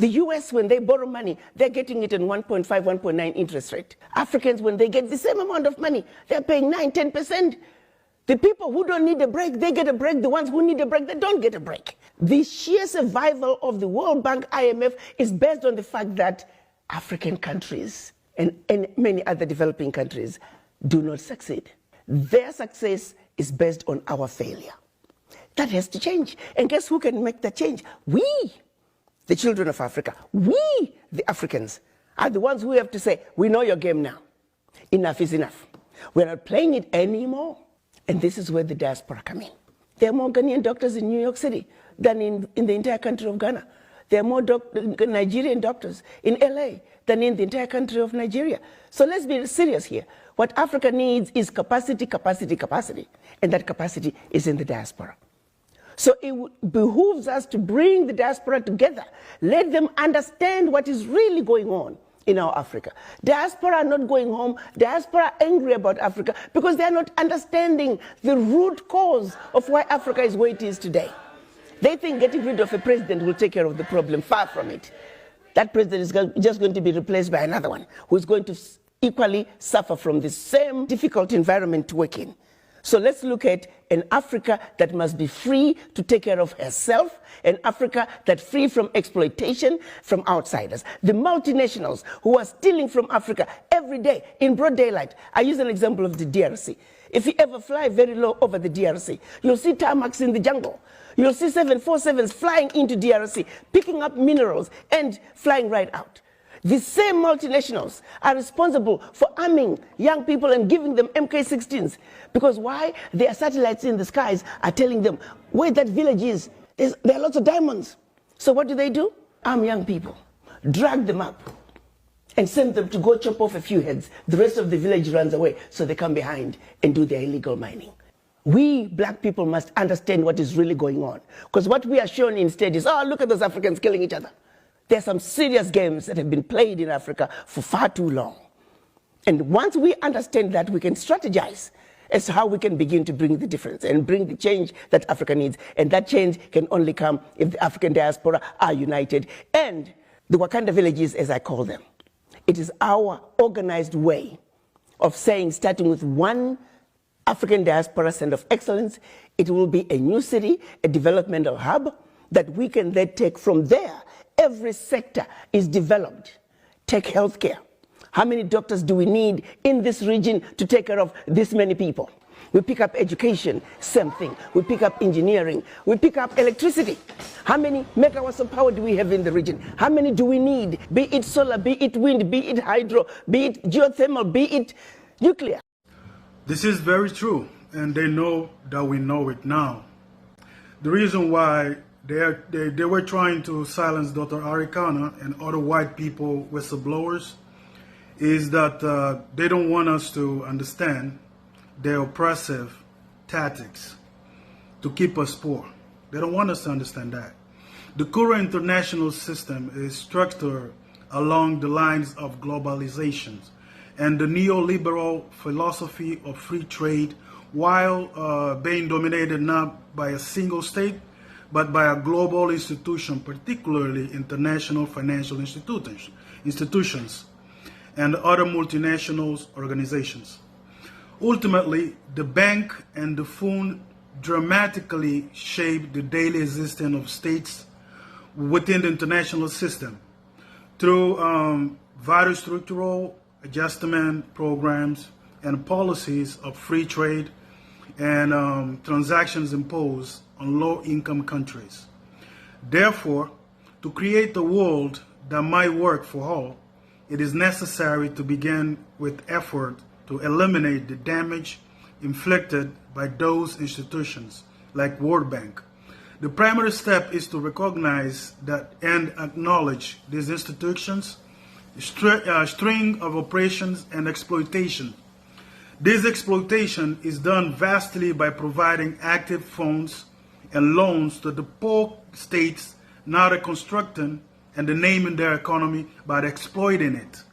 The US, when they borrow money, they're getting it in 1.5, 1.9 interest rate. Africans, when they get the same amount of money, they're paying 9, 10%. The people who don't need a break, they get a break. The ones who need a break, they don't get a break. The sheer survival of the World Bank, IMF, is based on the fact that African countries and many other developing countries do not succeed. Their success is based on our failure. That has to change. And guess who can make that change? We, the children of Africa, we, the Africans, are the ones who have to say, we know your game now. Enough is enough. We're not playing it anymore. And this is where the diaspora come in. There are more Ghanaian doctors in New York City than in the entire country of Ghana. There are more Nigerian doctors in LA than in the entire country of Nigeria. So let's be serious here. What Africa needs is capacity, capacity, capacity. And that capacity is in the diaspora. So it behooves us to bring the diaspora together. Let them understand what is really going on in our Africa. Diaspora are not going home. Diaspora are angry about Africa because they are not understanding the root cause of why Africa is where it is today. They think getting rid of a president will take care of the problem. Far from it. That president is just going to be replaced by another one who is going to equally suffer from the same difficult environment to work in. So let's look at an Africa that must be free to take care of herself, an Africa that's free from exploitation from outsiders. The multinationals who are stealing from Africa every day in broad daylight. I use an example of the DRC. If you ever fly very low over the DRC, you'll see tarmacs in the jungle. You'll see 747s flying into DRC, picking up minerals and flying right out. The same multinationals are responsible for arming young people and giving them MK-16s. Because why? Their satellites in the skies are telling them where that village is. There are lots of diamonds. So what do? Arm young people, drag them up, and send them to go chop off a few heads. The rest of the village runs away, so they come behind and do their illegal mining. We black people must understand what is really going on. Because what we are shown instead is, oh, look at those Africans killing each other. There are some serious games that have been played in Africa for far too long. And once we understand that, we can strategize as to how we can begin to bring the difference and bring the change that Africa needs. And that change can only come if the African diaspora are united. And the Wakanda villages, as I call them, it is our organized way of saying, starting with one African diaspora center of excellence, it will be a new city, a developmental hub that we can then take from there. Every sector is developed. Take healthcare. How many doctors do we need in this region to take care of this many people? We pick up education, same thing. We pick up engineering. We pick up electricity. How many megawatts of power do we have in the region? How many do we need? Be it solar, be it wind, be it hydro, be it geothermal, be it nuclear. This is very true, and they know that we know it now. The reason why they were trying to silence Dr. Arikana and other white people whistleblowers is that they don't want us to understand their oppressive tactics to keep us poor. They don't want us to understand that. The current international system is structured along the lines of globalization and the neoliberal philosophy of free trade, while being dominated not by a single state, but by a global institution, particularly international financial institutions and other multinational organizations. Ultimately, the bank and the fund dramatically shape the daily existence of states within the international system through various structural adjustment programs and policies of free trade and transactions imposed on low-income countries. Therefore, to create a world that might work for all, it is necessary to begin with effort to eliminate the damage inflicted by those institutions, like World Bank. The primary step is to recognize that and acknowledge these institutions' string of operations and exploitation. This exploitation is done vastly by providing active funds and loans to the poor states not reconstructing and naming their economy by exploiting it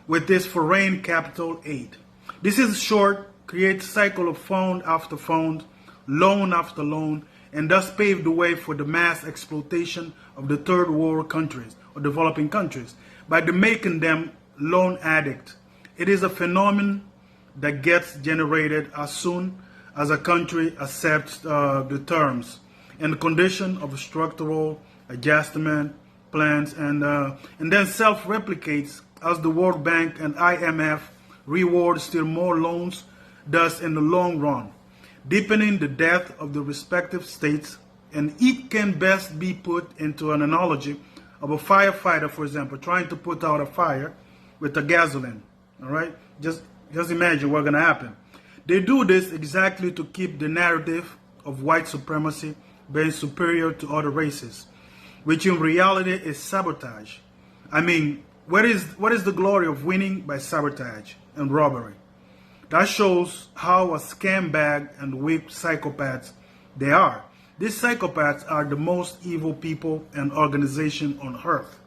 with this foreign capital aid. This is short, creates a cycle of fund after fund, loan after loan, and thus paved the way for the mass exploitation of the third world countries, of developing countries by making them loan addicts. It is a phenomenon that gets generated as soon as a country accepts the terms and condition of structural adjustment plans and then self-replicates as the World Bank and IMF reward still more loans, thus in the long run, deepening the debt of the respective states. And it can best be put into an analogy of a firefighter, for example, trying to put out a fire with a gasoline. All right? Just imagine what's going to happen. They do this exactly to keep the narrative of white supremacy being superior to other races, which in reality is sabotage. I mean, what is the glory of winning by sabotage and robbery? That shows how a scam bag and weak psychopaths they are. These psychopaths are the most evil people and organization on earth.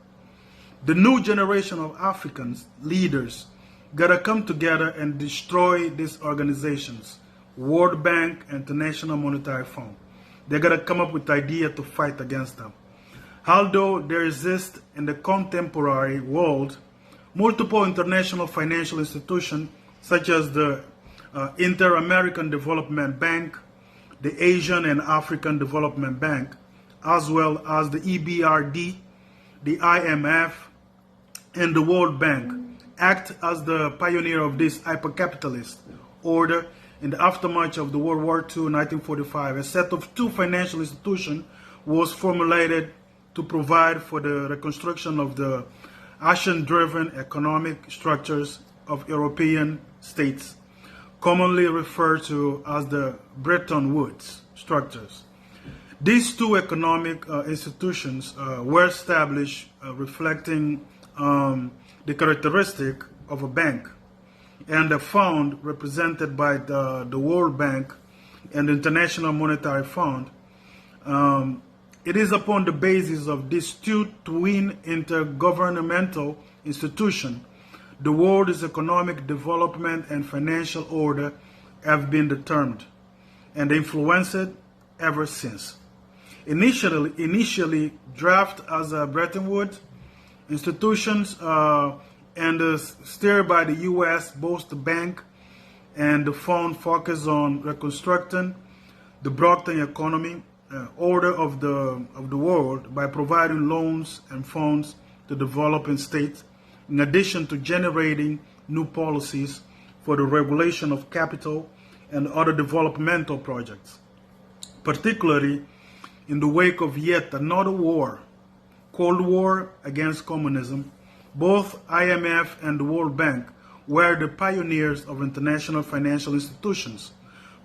The new generation of Africans leaders gotta come together and destroy these organizations, World Bank, International Monetary Fund. They gotta come up with the idea to fight against them. Although there exist in the contemporary world multiple international financial institutions such as the Inter-American Development Bank, the Asian and African Development Bank, as well as the EBRD, the IMF, and the World Bank, act as the pioneer of this hypercapitalist order in the aftermath of the World War II in 1945. A set of two financial institutions was formulated to provide for the reconstruction of the action-driven economic structures of European states, commonly referred to as the Bretton Woods structures. These two economic institutions were established reflecting the characteristic of a bank, and a fund represented by the World Bank and the International Monetary Fund. It is upon the basis of these two twin intergovernmental institutions the world's economic development and financial order have been determined and influenced ever since. Initially drafted as a Bretton Woods institutions and steered by the U.S., both the bank and the fund focus on reconstructing the broader economy order of the world by providing loans and funds to developing states, in addition to generating new policies for the regulation of capital and other developmental projects, particularly in the wake of yet another war, Cold War against communism. Both IMF and the World Bank were the pioneers of international financial institutions.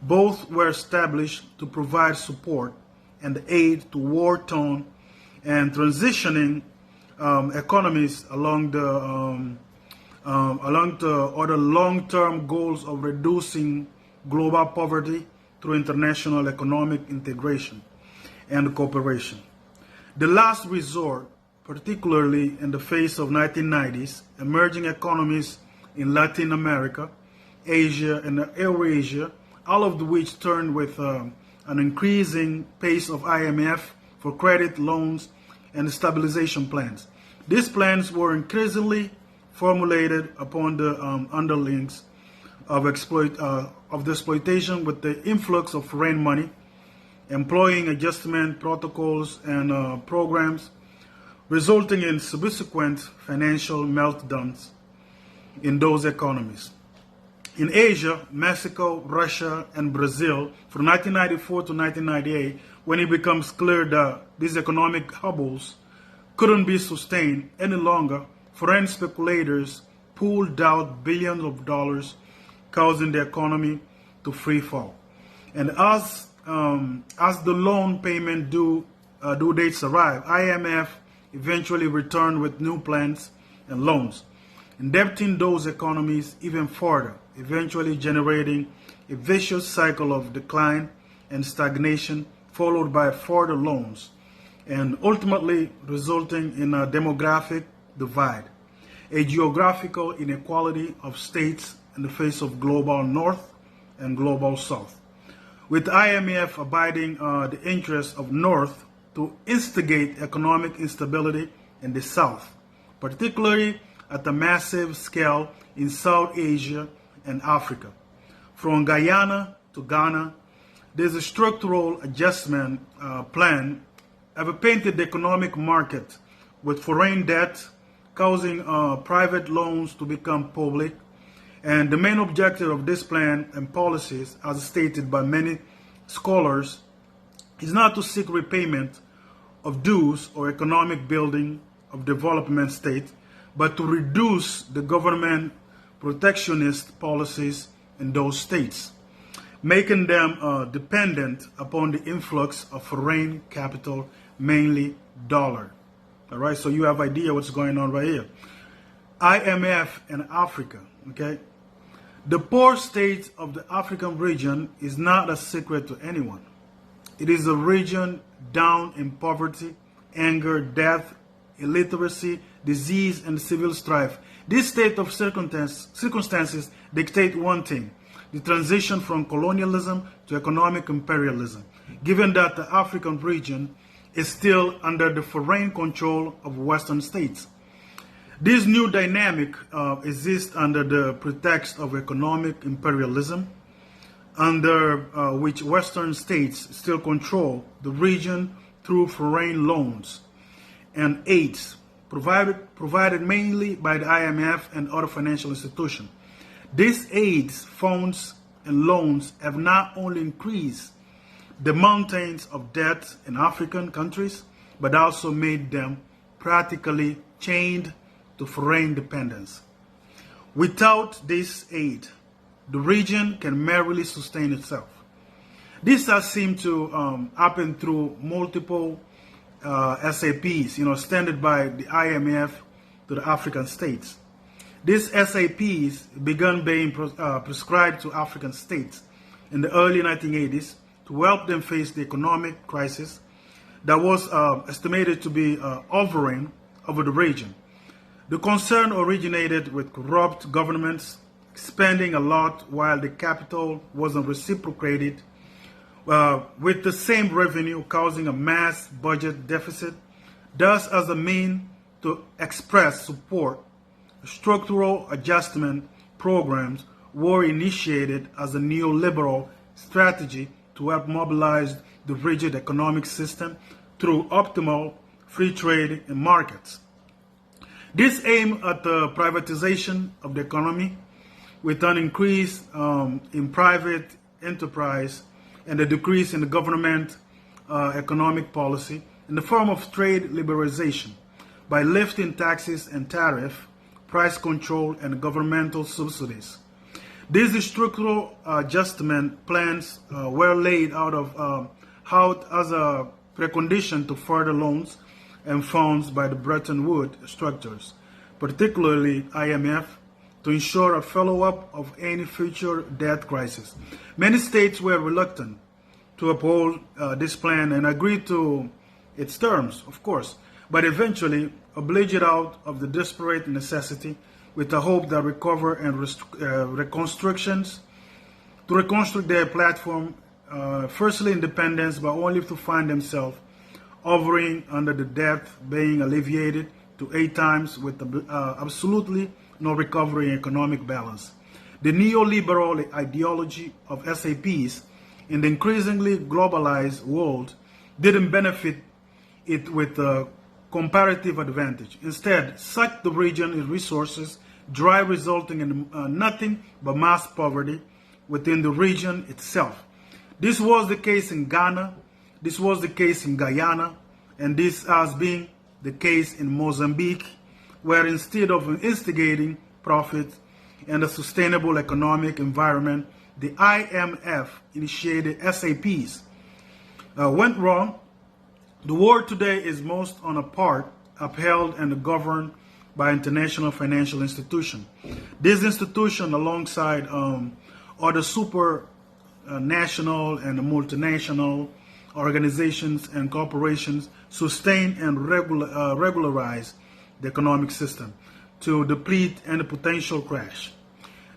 Both were established to provide support and aid to war-torn and transitioning economies along the other long-term goals of reducing global poverty through international economic integration and cooperation. The last resort, particularly in the face of 1990s, emerging economies in Latin America, Asia, and Eurasia, all of which turned with an increasing pace of IMF for credit, loans, and stabilization plans. These plans were increasingly formulated upon the underlings of the exploitation with the influx of foreign money, employing adjustment protocols and programs, resulting in subsequent financial meltdowns in those economies. In Asia, Mexico, Russia, and Brazil, from 1994 to 1998, when it becomes clear that these economic bubbles couldn't be sustained any longer, foreign speculators pulled out billions of dollars, causing the economy to free fall. And as the loan payment due dates arrived, IMF eventually returned with new plans and loans, indebting those economies even further, eventually generating a vicious cycle of decline and stagnation, followed by further loans, and ultimately resulting in a demographic divide, a geographical inequality of states in the face of global North and global South, with IMF abiding the interests of North to instigate economic instability in the South, particularly at a massive scale in South Asia and Africa. From Guyana to Ghana, there's a structural adjustment plan have painted the economic market with foreign debt causing private loans to become public. And the main objective of this plan and policies, as stated by many scholars, is not to seek repayment of dues or economic building of development state, but to reduce the government protectionist policies in those states, making them dependent upon the influx of foreign capital, mainly dollar. All right, so you have idea what's going on right here. IMF and Africa, okay? The poor state of the African region is not a secret to anyone. It is a region down in poverty, anger, death, illiteracy, disease, and civil strife. This state of circumstances dictate one thing: the transition from colonialism to economic imperialism, given that the African region is still under the foreign control of Western states. This new dynamic exists under the pretext of economic imperialism, under which Western states still control the region through foreign loans and aids provided mainly by the IMF and other financial institutions. These aids, funds, and loans have not only increased the mountains of debt in African countries, but also made them practically chained to foreign dependence. Without this aid, the region can merely sustain itself. This has seemed to happen through multiple SAPs, extended by the IMF to the African states. These SAPs began being prescribed to African states in the early 1980s to help them face the economic crisis that was estimated to be hovering over the region. The concern originated with corrupt governments spending a lot while the capital wasn't reciprocated, with the same revenue causing a mass budget deficit. Thus, as a mean to express support, structural adjustment programs were initiated as a neoliberal strategy to help mobilize the rigid economic system through optimal free trade in markets. This aimed at the privatization of the economy with an increase in private enterprise and a decrease in the government economic policy in the form of trade liberalization by lifting taxes and tariff, price control, and governmental subsidies. These structural adjustment plans were laid out as a precondition to further loans and funds by the Bretton Woods structures, particularly IMF, to ensure a follow-up of any future debt crisis. Many states were reluctant to uphold this plan and agreed to its terms, of course, but eventually obliged it out of the desperate necessity with the hope that recover and reconstruct their platform, firstly independence, but only to find themselves hovering under the debt being alleviated to 8 times with absolutely no recovery in economic balance. The neoliberal ideology of SAPs in the increasingly globalized world didn't benefit it with a comparative advantage. Instead, sucked the region in resources dry, resulting in nothing but mass poverty within the region itself. This was the case in Ghana, this was the case in Guyana, and this has been the case in Mozambique, where instead of instigating profit and a sustainable economic environment, the IMF initiated SAPs. Went wrong. The world today is most on a part upheld and governed by international financial institutions. This institution, alongside other super national and multinational organizations and corporations, sustain and regularize the economic system to deplete any potential crash.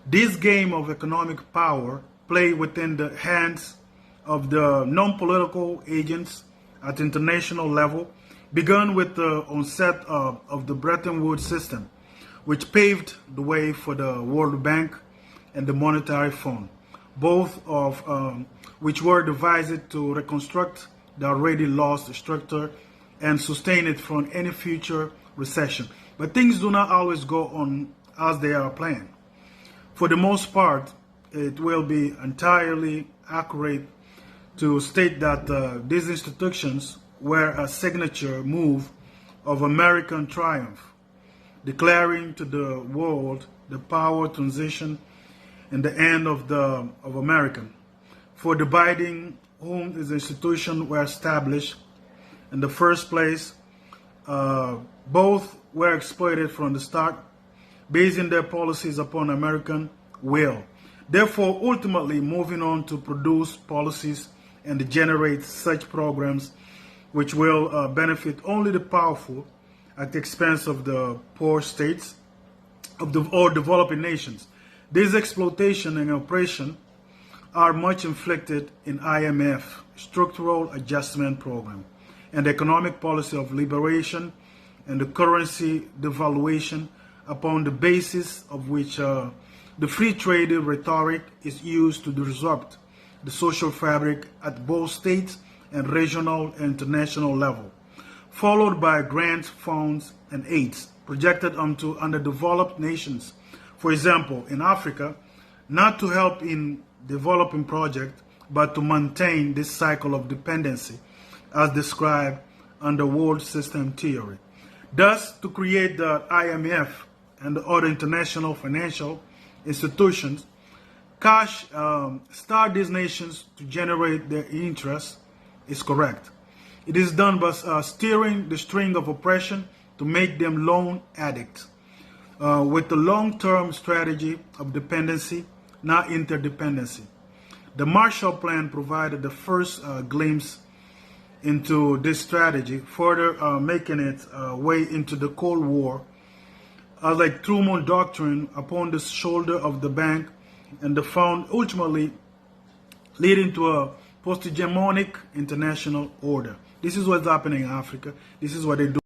This game of economic power play within the hands of the non-political agents at international level, began with the onset of the Bretton Woods system, which paved the way for the World Bank and the Monetary Fund, both of which were devised to reconstruct the already lost structure and sustain it from any future recession. But things do not always go on as they are planned. For the most part, it will be entirely accurate to state that these institutions were a signature move of American triumph, declaring to the world the power transition and the end of America, for dividing whom these institutions were established in the first place. Both were exploited from the start, basing their policies upon American will. Therefore, ultimately moving on to produce policies and generate such programs which will benefit only the powerful at the expense of the poor states or developing nations. This exploitation and oppression are much inflicted in IMF, Structural Adjustment Program, and the economic policy of liberation and the currency devaluation, upon the basis of which the free trade rhetoric is used to disrupt the social fabric at both state and regional and international level, followed by grants, funds, and aids projected onto underdeveloped nations. For example, in Africa, not to help in developing projects, but to maintain this cycle of dependency as described under world system theory. Thus, to create the IMF and the other international financial institutions, cash start these nations to generate their interest is correct. It is done by steering the string of oppression to make them loan addicts, with the long-term strategy of dependency, not interdependency. The Marshall Plan provided the first glimpse into this strategy, further making its way into the Cold War, like Truman Doctrine upon the shoulder of the bank, and the fund ultimately leading to a post-hegemonic international order. This is what's happening in Africa. This is what they do.